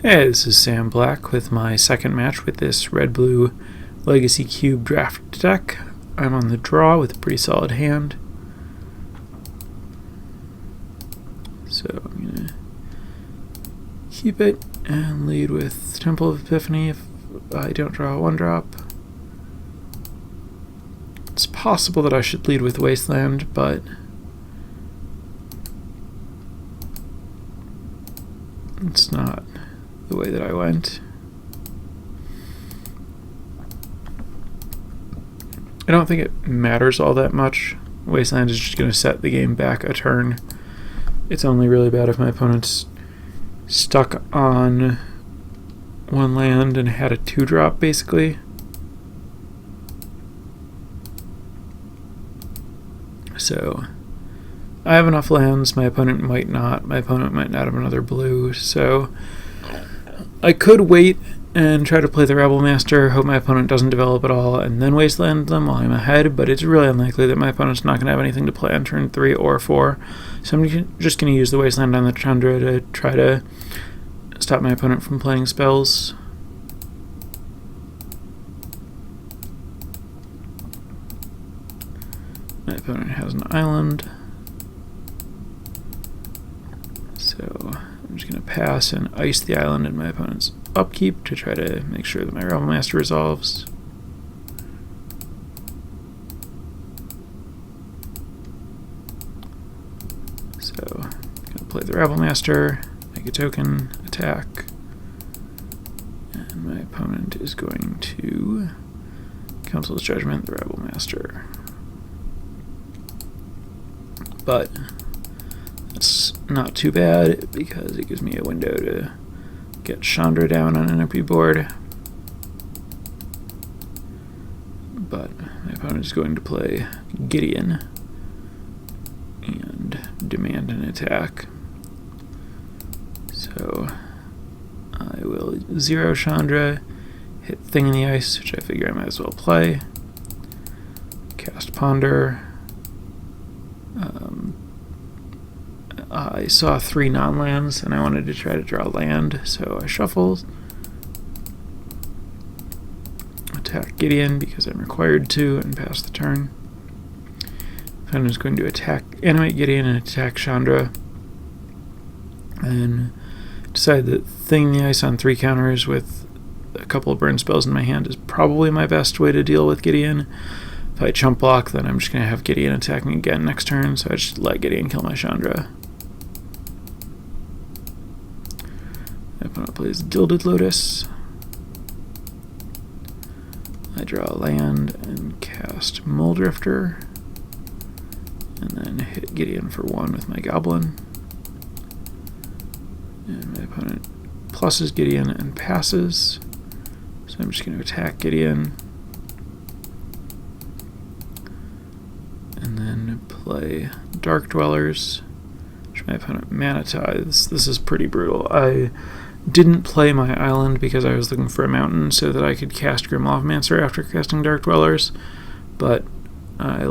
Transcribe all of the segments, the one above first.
Hey, this is Sam Black with my second match with this Red-Blue Legacy Cube draft deck. I'm on the draw with a pretty solid hand. So I'm going to keep it and lead with Temple of Epiphany if I don't draw a 1-drop. It's possible that I should lead with Wasteland, but it's not the way that I went. I don't think it matters all that much. Wasteland is just going to set the game back a turn. It's only really bad if my opponent's stuck on one land and had a 2-drop basically. So I have enough lands, my opponent might not. My opponent might not have another blue, so I could wait and try to play the Rebel Master, hope my opponent doesn't develop at all, and then Wasteland them while I'm ahead, but it's really unlikely that my opponent's not going to have anything to play on turn 3 or 4. So I'm just going to use the Wasteland on the Chandra to try to stop my opponent from playing spells. My opponent has an island, so I'm just going to pass and ice the island in my opponent's upkeep to try to make sure that my Rebel Master resolves. So I'm going to play the Rebel Master, make a token, attack, and my opponent is going to Council's Judgment the Rebel Master. But that's not too bad because it gives me a window to get Chandra down on an empty board. But my opponent is going to play Gideon and demand an attack. So I will 0 Chandra, hit Thing in the Ice, which I figure I might as well play, cast Ponder. I saw 3 non-lands and I wanted to try to draw land, so I shuffled. Attack Gideon because I'm required to and pass the turn. I'm just going to animate Gideon and attack Chandra. And decide that Thing in the Ice on 3 counters with a couple of burn spells in my hand is probably my best way to deal with Gideon. If I chump block, then I'm just going to have Gideon attack me again next turn, so I just let Gideon kill my Chandra. My opponent plays Gilded Lotus. I draw a land and cast Muldrifter, and then hit Gideon for 1 with my Goblin. And my opponent pluses Gideon and passes, so I'm just going to attack Gideon. And then play Dark Dwellers, which my opponent mana tithes. This is pretty brutal. I didn't play my island because I was looking for a mountain so that I could cast Grimlawmancer after casting Dark Dwellers, but I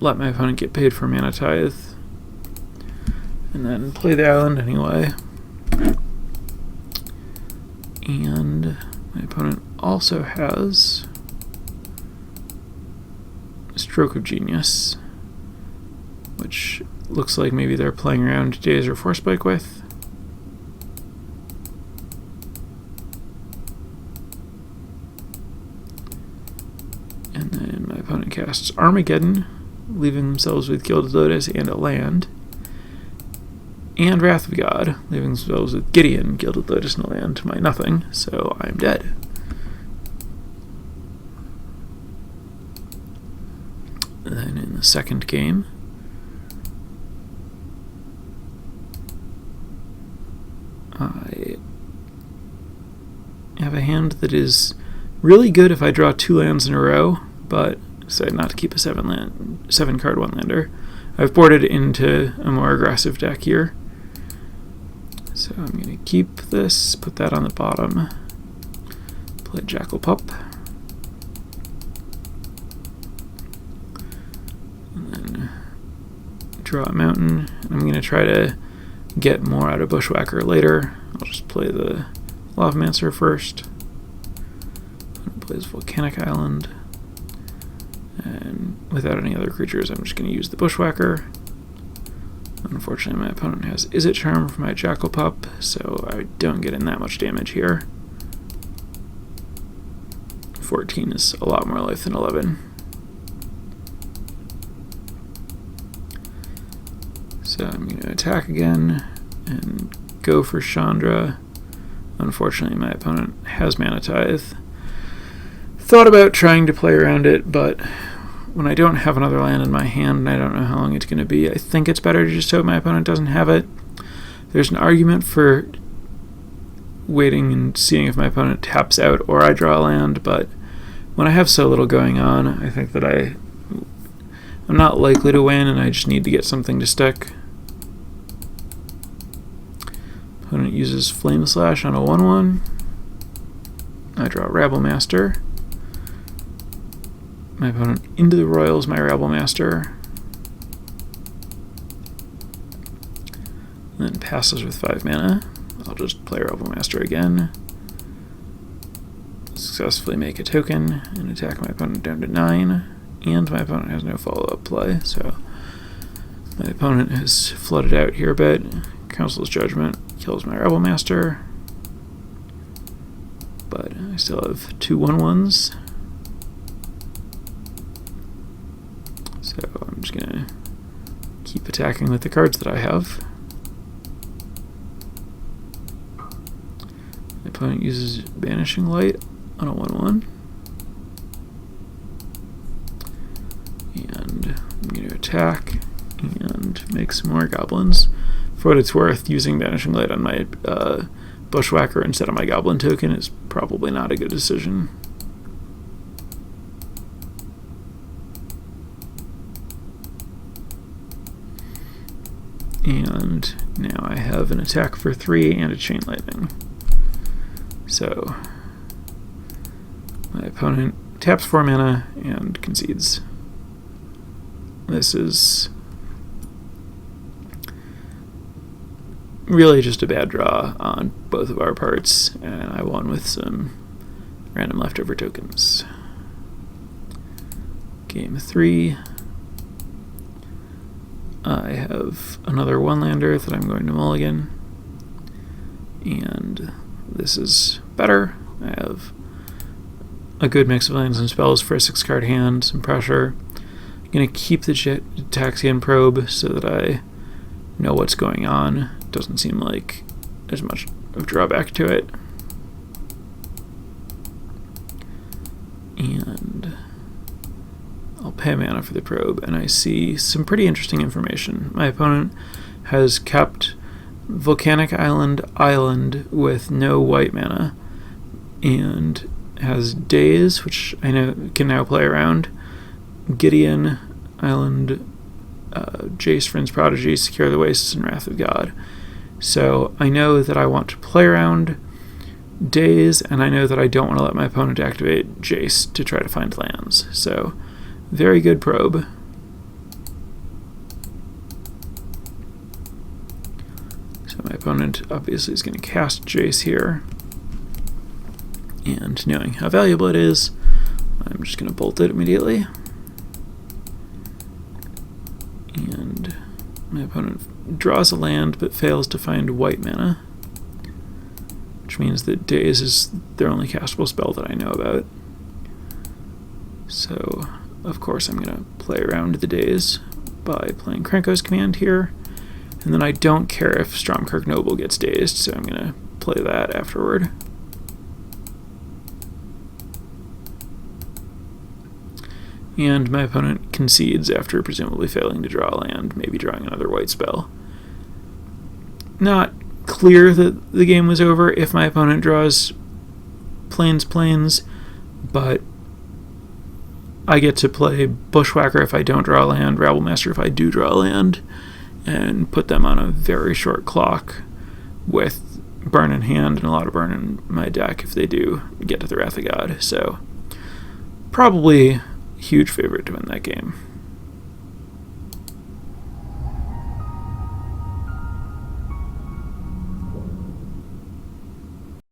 let my opponent get paid for mana tithe and then play the island anyway. And my opponent also has Stroke of Genius, which looks like maybe they're playing around Daze or Force Spike with. And then my opponent casts Armageddon, leaving themselves with Gilded Lotus and a land. And Wrath of God, leaving themselves with Gideon, Gilded Lotus, and a land to my nothing, so I'm dead. Then in the second game, I have a hand that is really good if I draw 2 lands in a row, but decided not to keep a 7-card 1-lander. I've boarded into a more aggressive deck here. So I'm going to keep this, put that on the bottom, play Jackal Pup, and then draw a mountain. I'm going to try to get more out of Bushwhacker later. I'll just play the Lavamancer first. Plays Volcanic Island. And without any other creatures, I'm just going to use the Bushwhacker. Unfortunately, my opponent has Izzet Charm for my Jackal Pup, so I don't get in that much damage here. 14 is a lot more life than 11. So I'm going to attack again and go for Chandra. Unfortunately, my opponent has Mana Tithe. Thought about trying to play around it, but when I don't have another land in my hand and I don't know how long it's going to be, I think it's better to just hope my opponent doesn't have it. There's an argument for waiting and seeing if my opponent taps out or I draw a land, but when I have so little going on, I think that I'm not likely to win and I just need to get something to stick. Opponent uses Flame Slash on a 1/1. I draw Rabblemaster. My opponent into the Royals, my Rabblemaster. And then passes with 5 mana. I'll just play Rabblemaster again. Successfully make a token and attack my opponent down to 9. And my opponent has no follow-up play, so my opponent has flooded out here a bit. Council's Judgment kills my Rabblemaster. But I still have 2 1/1s. So I'm just going to keep attacking with the cards that I have. My opponent uses Banishing Light on a 1/1. And I'm going to attack and make some more goblins. For what it's worth, using Banishing Light on my Bushwhacker instead of my Goblin token is probably not a good decision. And now I have an attack for 3 and a Chain Lightning. So my opponent taps 4 mana and concedes. This is really just a bad draw on both of our parts, and I won with some random leftover tokens. Game 3. I have another 1-lander that I'm going to mulligan, and this is better. I have a good mix of lands and spells for a 6-card hand, some pressure. I'm going to keep the Taxian Probe so that I know what's going on. Doesn't seem like there's much of a drawback to it. And I'll pay mana for the probe, and I see some pretty interesting information. My opponent has kept Volcanic Island with no white mana, and has Daze, which I know can now play around, Gideon Island, Jace, Friend's Prodigy, Secure the Wastes, and Wrath of God. So I know that I want to play around Daze, and I know that I don't want to let my opponent activate Jace to try to find lands. So, very good probe. So my opponent obviously is going to cast Jace here. And knowing how valuable it is, I'm just going to bolt it immediately. And my opponent draws a land but fails to find white mana, which means that Daze is their only castable spell that I know about. So, of course, I'm going to play around the Daze by playing Krenko's Command here, and then I don't care if Stromkirk Noble gets dazed, so I'm going to play that afterward. And my opponent concedes after presumably failing to draw a land, maybe drawing another white spell. Not clear that the game was over if my opponent draws plains, but I get to play Bushwhacker if I don't draw a land, Rabblemaster if I do draw a land, and put them on a very short clock with burn in hand and a lot of burn in my deck if they do get to the Wrath of God. So probably huge favorite to win that game.